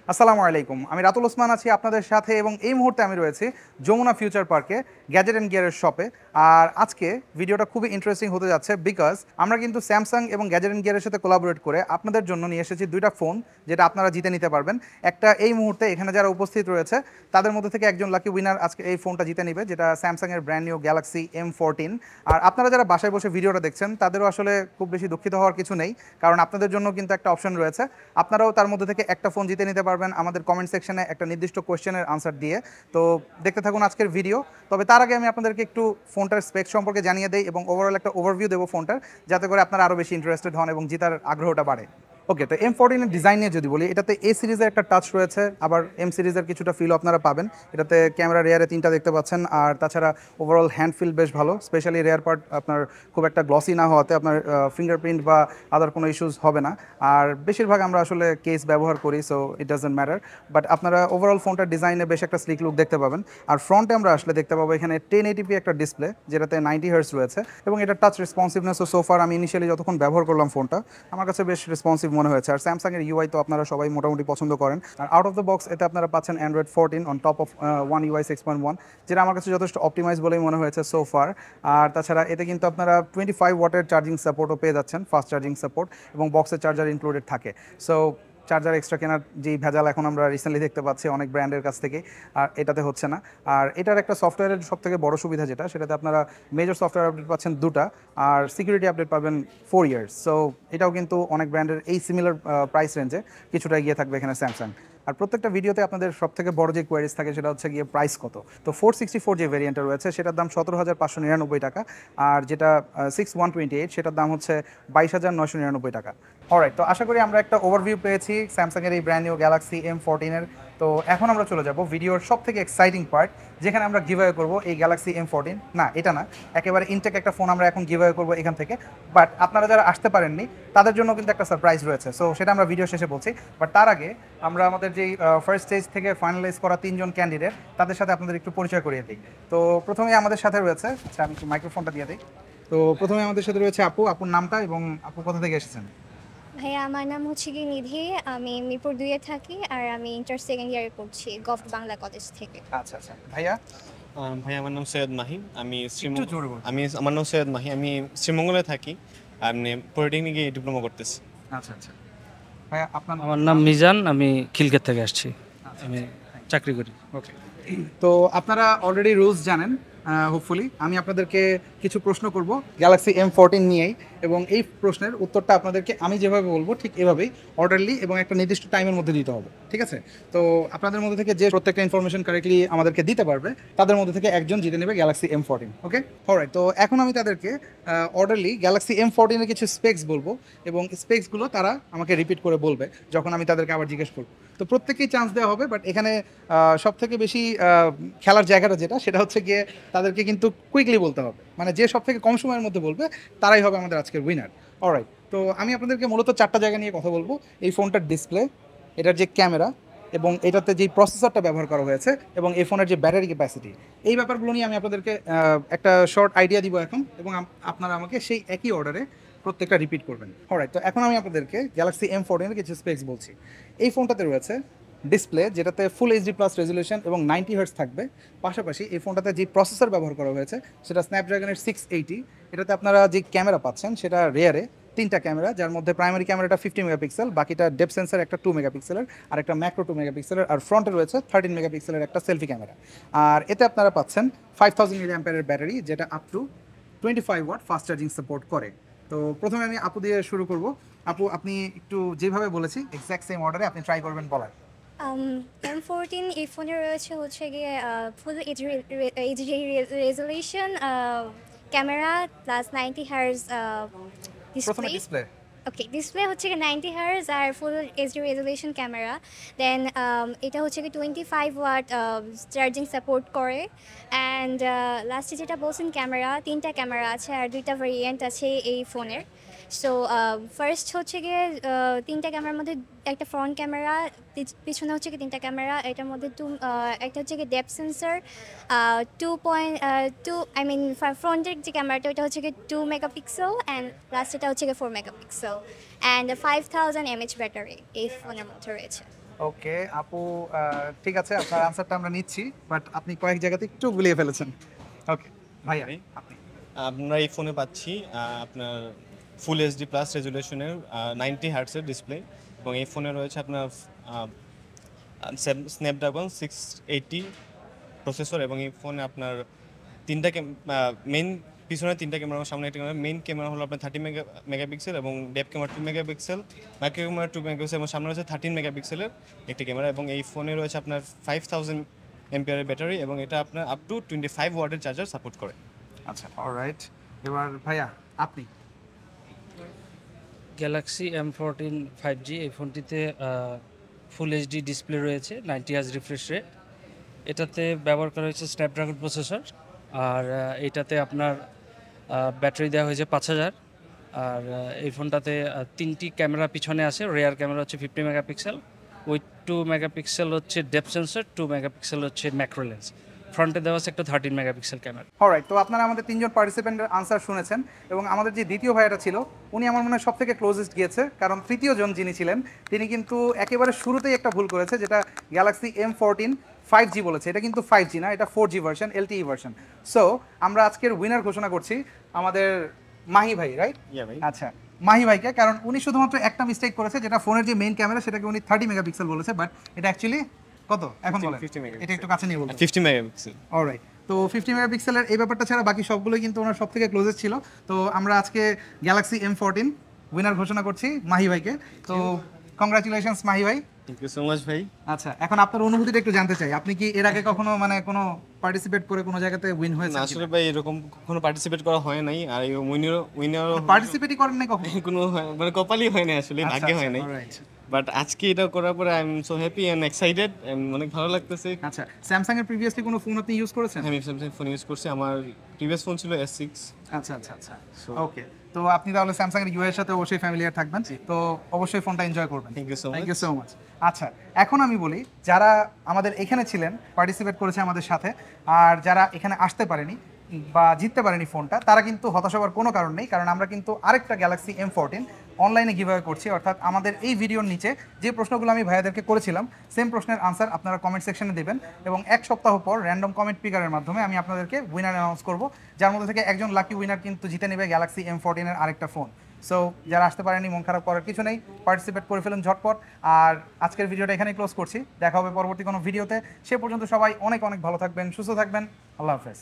আসসালামু আলাইকুম, আমি রাতুল ওসমান আছি আপনাদের সাথে এবং এই মুহূর্তে আমি রয়েছি যমুনা ফিউচার পার্কে গ্যাজেট অ্যান্ড গিয়ারের শপে। আর আজকে ভিডিওটা খুবই ইন্টারেস্টিং হতে যাচ্ছে বিকজ আমরা কিন্তু স্যামসাং এবং গ্যাজেট অ্যান্ড গিয়ারের সাথে কোলাবোরেট করে আপনাদের জন্য নিয়ে এসেছি দুইটা ফোন, যেটা আপনারা জিতে নিতে পারবেন। একটা এই মুহূর্তে এখানে যারা উপস্থিত রয়েছে তাদের মধ্যে থেকে একজন লাকি উইনার আজকে এই ফোনটা জিতে নেবে, যেটা স্যামসাংয়ের ব্র্যান্ড নিউ গ্যালাক্সি M14। আর আপনারা যারা বাসায় বসে ভিডিওটা দেখছেন তাদেরও আসলে খুব বেশি দুঃখিত হওয়ার কিছু নেই, কারণ আপনাদের জন্য কিন্তু একটা অপশন রয়েছে, আপনারাও তার মধ্যে থেকে একটা ফোন জিতে নিতে পারবেন আমাদের কমেন্ট সেকশনে একটা নির্দিষ্ট কোয়েশ্চেনের আনসার দিয়ে। তো দেখতে থাকুন আজকের ভিডিও। তবে তার আগে আমি আপনাদেরকে একটু ফোনটার স্পেক সম্পর্কে জানিয়ে দেই এবং ওভারঅল একটা ওভারভিউ দেবো ফোনটার, যাতে করে আপনারা আরও বেশি ইন্টারেস্টেড হন এবং জিতার আগ্রহটা বাড়ে। ওকে, তো M14 এর ডিজাইন নিয়ে যদি বলি, এটাতে A সিরিজের একটা টাচ রয়েছে, আবার M সিরিজের কিছুটা ফিল আপনারা পাবেন। এটাতে ক্যামেরা রেয়ারে 3টা দেখতে পাচ্ছেন, আর তাছাড়া ওভারঅল হ্যান্ড ফিল বেশ ভালো, স্পেশালি রেয়ার পার্ট আপনার খুব একটা গ্লসি না হওয়াতে আপনার ফিঙ্গারপ্রিন্ট বা আদার কোনো ইস্যুস হবে না। আর বেশিরভাগ আমরা আসলে কেস ব্যবহার করি, so it doesn't matter. But আপনারা ওভারঅল ফোনটার ডিজাইনে বেশ একটা স্লিক লুক দেখতে পাবেন। আর ফ্রন্টে আমরা আসলে দেখতে পাবো এখানে 1080p একটা ডিসপ্লে, যেটাতে 90 হার্টজ রয়েছে এবং এটা টাচ রেসপন্সিভনেস ও সোফার আমি ইনিশিয়ালি যতক্ষণ ব্যবহার করলাম ফোনটা, আমার কাছে বেশ রেসপন্সিভ মনে হয়েছে। আর স্যামসাংয়ের ইউআই তো আপনারা সবাই মোটামুটি পছন্দ করেন। আর আউট অফ দ্য বক্স এতে আপনারা পাচ্ছেন Android 14 on top of One UI 6.1, যেটা আমার কাছে যথেষ্ট অপটিমাইজ বলেই মনে হয়েছে সোফার। আর তাছাড়া এতে কিন্তু আপনারা 25 ওয়াটের চার্জিং সাপোর্টও পেয়ে যাচ্ছেন, ফাস্ট চার্জিং সাপোর্ট, এবং বক্সের চার্জার ইনক্লুডেড থাকে। সো চার্জার এক্সট্রা কেনার যেই ভেজাল এখন আমরা রিসেন্টলি দেখতে পাচ্ছি অনেক ব্র্যান্ডের কাছ থেকে, আর এটাতে হচ্ছে না। আর এটার একটা সফটওয়্যারের সব থেকে বড় সুবিধা যেটা, সেটাতে আপনারা মেজর সফটওয়্যার আপডেট পাচ্ছেন দুটা, আর সিকিউরিটি আপডেট পাবেন 4 ইয়ার্স। সো এটাও কিন্তু অনেক ব্র্যান্ডের এই সিমিলার প্রাইস রেঞ্জে কিছুটা এগিয়ে থাকবে এখানে স্যামসাং। আর প্রত্যেকটা ভিডিওতে আপনাদের সব থেকে বড় যে কোয়ারিজ থাকে সেটা হচ্ছে গিয়ে প্রাইস কত। তো 464 যে ভেরিয়েন্টটা রয়েছে সেটার দাম 17,599 টাকা, আর যেটা 6128 সেটার দাম হচ্ছে 22,999 টাকা। অলরাইট, তো আশা করি আমরা একটা ওভারভিউ পেয়েছি স্যামসাংয়ের এই ব্র্যান্ড নিউ গ্যালাক্সি M14-এর। তো এখন আমরা চলে যাব ভিডিওর সব থেকে এক্সাইটিং পার্ট, যেখানে আমরা গিভঅ্যাওয়ে করবো এই গ্যালাক্সি M14, না এটা না, একেবারে ইনটেক একটা ফোন আমরা এখন গিভঅ্যাওয়ে করবো এখান থেকে। বাট আপনারা যারা আসতে পারেননি তাদের জন্য কিন্তু একটা সারপ্রাইজ রয়েছে, সো সেটা আমরা ভিডিও শেষে বলছি। বাট তার আগে আমরা আমাদের যেই ফার্স্ট স্টেজ থেকে ফাইনালাইজ করা 3জন ক্যান্ডিডেট, তাদের সাথে আপনাদের একটু পরিচয় করিয়ে দিই। তো প্রথমে আমাদের সাথে রয়েছে, আচ্ছা আমি একটু মাইক্রোফোনটা দিয়ে দিই। তো প্রথমে আমাদের সাথে রয়েছে আপু, আপুর নামটা এবং আপু কোথা থেকে এসেছেন? ভাইয়া, আমার নাম হচ্ছে কি নিধি। আমি মিরপুর 2-এ থাকি আর আমি ইন্টার সেকেন্ড ইয়ারে পড়ছি গভর্নমেন্ট বাংলা কলেজ থেকে। আচ্ছা আচ্ছা, ভাইয়া? ভাই আমার নাম সৈয়দ মাহি। একটু জোরে বলুন। আমার নাম সৈয়দ মাহি, আমি শ্রীমঙ্গলে থাকি। আমি পলিটেকনিকে ডিপ্লোমা করতেছি। আচ্ছা আচ্ছা, ভাইয়া আপনার? আমার নাম মিজান, আমি খিলক্ষেত থেকে আসছি। আমি চাকরি করি। ওকে, তো আপনারা অলরেডি রুলস জানেন হোপফুলি। আমি আপনাদেরকে কিছু প্রশ্ন করব গ্যালাক্সি M14 নিয়েই, এবং এই প্রশ্নের উত্তরটা আপনাদেরকে আমি যেভাবে বলবো ঠিক এভাবেই অর্ডারলি এবং একটা নির্দিষ্ট টাইমের মধ্যে দিতে হবে, ঠিক আছে? তো আপনাদের মধ্যে থেকে যে প্রত্যেকটা ইনফরমেশন কারেক্টলি আমাদেরকে দিতে পারবে তাদের মধ্যে থেকে একজন জিতে নেবে গ্যালাক্সি M14। ওকে, অলরাইট, তো এখন আমি তাদেরকে অর্ডারলি গ্যালাক্সি M14-এর কিছু স্পেক্স বলবো এবং স্পেক্সগুলো তারা আমাকে রিপিট করে বলবে যখন আমি তাদেরকে আবার জিজ্ঞেস করবো। তো প্রত্যেকেই চান্স দেওয়া হবে, বাট এখানে সব থেকে বেশি খেলার জায়গাটা যেটা, সেটা হচ্ছে গিয়ে তাদেরকে কিন্তু কুইকলি বলতে হবে, মানে যে সব থেকে কম সময়ের মধ্যে বলবে তারাই হবে আমাদের আজকের উইনার। অলরাইট, তো আমি আপনাদেরকে মূলত 4টা জায়গা নিয়ে কথা বলবো। এই ফোনটার ডিসপ্লে, এটার যে ক্যামেরা, এবং এটাতে যেই প্রসেসরটা ব্যবহার করা হয়েছে, এবং এই ফোনের যে ব্যাটারি ক্যাপাসিটি, এই ব্যাপারগুলো নিয়ে আমি আপনাদেরকে একটা শর্ট আইডিয়া দিব এখন, এবং আপনারা আমাকে সেই একই অর্ডারে প্রত্যেকটা রিপিট করবেন। অলরাইট, তো এখন আমি আপনাদেরকে গ্যালাক্সি M14-এর কিছু স্পেক্স বলছি। এই ফোনটাতে রয়েছে ডিসপ্লে, যেটাতে ফুল HD প্লাস রেজুলেশন এবং 90 হার্টজ থাকবে। পাশাপাশি এই ফোনটাতে যে প্রসেসর ব্যবহার করা হয়েছে সেটা স্ন্যাপড্রাগনের 680। এটাতে আপনারা যে ক্যামেরা পাচ্ছেন সেটা রেয়ারে 3টা ক্যামেরা, যার মধ্যে প্রাইমারি ক্যামেরাটা 50 মেগাপিক্সেল, বাকিটা ডেপ সেন্সার একটা 2 মেগাপিক্সেলের, আর একটা ম্যাক্রো 2 মেগাপিক্সেলের, আর ফ্রন্টে রয়েছে 13 মেগাপিক্সেলের একটা সেলফি ক্যামেরা। আর এতে আপনারা পাচ্ছেন 5000 মিলিঅ্যাম্পিয়ারের ব্যাটারি, যেটা up to 25 watt fast charging support করে। তো প্রথমে আমি আপু দিয়ে শুরু করব। আপু, আপনি একটু যেভাবে বলেছি এক্স্যাক্ট সেম অর্ডারে আপনি ট্রাই করবেন বলার। M14 এই ফোনে রয়েছে হচ্ছে গিয়ে full HD resolution camera plus 90 hertz প্রথমে ডিসপ্লে। ডিসপ্লে। ওকে, ডিসপ্লে হচ্ছে কি 90 হার্জ আর ফুল এইচডি রেজলিউশন ক্যামেরা। দেন এটা হচ্ছে কি 25 ওয়াট চার্জিং সাপোর্ট করে। অ্যান্ড লাস্টে যেটা বলছেন ক্যামেরা, 3টা ক্যামেরা আছে আর 2টা ভেরিয়েন্ট আছে এই ফোনের। সো ফার্স্ট হচ্ছে গিয়ে 3টা ক্যামেরার মধ্যে একটা ফ্রন্ট ক্যামেরা, পিছনে হচ্ছে কি 3টা ক্যামেরা। এটার মধ্যে একটা হচ্ছে কি ডেপথ সেন্সর 2.2, আই মিন ফ্রন্টের যে ক্যামেরাটা ওইটা হচ্ছে কি 2 মেগাপিক্সেল, অ্যান্ড লাস্টেটা হচ্ছে কি 4 মেগাপিক্সেল, অ্যান্ড 5000 mAh ব্যাটারি এই ফোনের মধ্যে রয়েছে। ওকে আপু, ঠিক আছে, আপনার আনসারটা আমরা নিচ্ছি, বাট আপনি কয়েক জায়গাতে একটু গুলিয়ে ফেলেছেন। ওকে ভাইয়া, ভাই। আপনি। আমরা এই ফোনে পাচ্ছি আপনার ফুল এইচডি প্লাস রেজুলেশনের 90 হার্টসের ডিসপ্লে, এবং এই ফোনে রয়েছে আপনার স্ন্যাপড্রাগন 680 প্রসেসর, এবং এই ফোনে আপনার তিনটা মেইন, পিছনে তিনটা ক্যামেরা, সামনে একটা ক্যামেরা। মেইন ক্যামেরা হলো আপনার 30 মেগাপিক্সেল, এবং depth camera 2 megapixel, micro camera 2 megapixel, এবং সামনে রয়েছে 13 মেগাপিক্সেলের একটি ক্যামেরা। এবং এই ফোনে রয়েছে আপনার 5000 এমপিআরের ব্যাটারি, এবং এটা আপনার আপ টু 25 ওয়াটের চার্জার সাপোর্ট করে। আচ্ছা, অলরাইট। এবার ভাইয়া আপনি। গ্যালাক্সি M14 5G, এই ফোনটিতে ফুল এইচডি ডিসপ্লে রয়েছে, 90 হার্জ রিফ্রেশ রেট। এটাতে ব্যবহার করা হয়েছে স্ন্যাপড্রাগন প্রসেসর, আর এটাতে আপনার ব্যাটারি দেওয়া হয়েছে 5000। আর এই ফোনটাতে তিনটি ক্যামেরা পিছনে আছে। রেয়ার ক্যামেরা হচ্ছে 50 মেগাপিক্সেল, উইথ 2 মেগাপিক্সেল হচ্ছে ডেপথ সেন্সর, 2 মেগাপিক্সেল হচ্ছে ম্যাক্রো লেন্স। ফ্রন্টে দেওয়া আছে একটা 13 মেগাপিক্সেল ক্যামেরা। অলরাইট, তো আপনারা আমাদের তিনজন পার্টিসিপেন্টের আনসার শুনেছেন, এবং আমাদের যে দ্বিতীয় ভাইয়াটা ছিল উনি আমার মনে হয় সব থেকে ক্লোজেস্ট গিয়েছে, কারণ তৃতীয় জন যিনি ছিলেন তিনি কিন্তু একেবারে শুরুতেই একটা ভুল করেছে, যেটা গ্যালাক্সি M14 5G বলেছে। এটা কিন্তু 5G না, এটা 4G version, LTE version. So আমরা আজকের উইনার ঘোষণা করছি আমাদের মাহি ভাই, রাইট? ইয়া ভাই। আচ্ছা, মাহি ভাইকে, কারণ উনি শুধুমাত্র একটা মিস্টেক করেছে, যেটা ফোনের যে মেইন ক্যামেরা সেটাকে উনি 30 মেগাপিক্সেল বলেছে, বাট এটা অ্যাকচুয়ালি কত এখন বলেন? 50 megapixel। এটা একটু কাছে নিয়ে বলুন। 50 মেগাপিক্সেল। অলরাইট, তো 50 মেগাপিক্সেলের এই ব্যাপারটা ছাড়া বাকি সবগুলোই কিন্তু ওনার সব থেকে ক্লোজেস্ট ছিল। তো আমরা আজকে গ্যালাক্সি M14 উইনার ঘোষণা করছি মাহি ভাইকে। তো কংগ্রাচুলেশনস মাহি ভাই। থ্যাংক ইউ সো মাচ ভাই। আচ্ছা, এখন আপনার অনুভূতিটা একটু জানতে চাই। আপনি কি এর আগে কখনো মানে কোনো পার্টিসিপেট করে কোনো জায়গাতে উইন না হয়েছে? আসলে ভাই এরকম কখনো পার্টিসিপেট করা হয় নাই, আর এই উইনারও পার্টিসিপেটই করেন না কখনো? কোনো মানে কপালই হয় না আসলে, আচ্ছা, ভাগ্যে হয় নাই। অলরাইট। বাট আজকে এটা করার পরে I am so happy and excited, অনেক ভালো লাগতেছে। আচ্ছা, স্যামসাং এর প্রিভিয়াসলি কোনো ফোন আপনি ইউজ করেছেন? আমি স্যামসাং ফোন ইউজ করছি, আমার প্রিভিয়াস ফোন ছিল S6। আচ্ছা আচ্ছা আচ্ছা, ওকে। তো আপনি তাহলে স্যামসাং এর ইউআই এর সাথে অবশ্যই ফ্যামিলিয়ার থাকবেন, তো অবশ্যই ফোনটা এনজয় করবেন। Thank you so thank much. You so much. আচ্ছা, এখন আমি বলি, যারা আমাদের এখানে ছিলেন, পার্টিসিপেট করেছে আমাদের সাথে, আর যারা এখানে আসতে পারেনি বা জিততে পারেনি ফোনটা, তারা কিন্তু হতাশ হওয়ার কোনো কারণ নেই, কারণ আমরা কিন্তু আরেকটা গ্যালাক্সি M14 অনলাইনে গিভঅ্যাওয়ে করছি। অর্থাৎ আমাদের এই ভিডিওর নিচে যে প্রশ্নগুলো আমি ভাইয়াদেরকে করেছিলাম, সেম প্রশ্নের আনসার আপনারা কমেন্ট সেকশনে দেবেন, এবং এক সপ্তাহ পর র্যান্ডম কমেন্ট পিকারের মাধ্যমে আমি আপনাদেরকে উইনার অ্যানাউন্স করব, যার মধ্যে থেকে একজন লাকি উইনার কিন্তু জিতে নেবে গ্যালাক্সি M14 এর আরেকটা ফোন। সো যারা আসতে পারেনি, মন খারাপ করার কিছু নেই, পার্টিসিপেট করে ফেলুন ঝটপট। আর আজকের ভিডিওটা এখানেই ক্লোজ করছি, দেখা হবে পরবর্তী কোনো ভিডিওতে। সে পর্যন্ত সবাই অনেক অনেক ভালো থাকবেন, সুস্থ থাকবেন। আল্লাহ হাফেজ।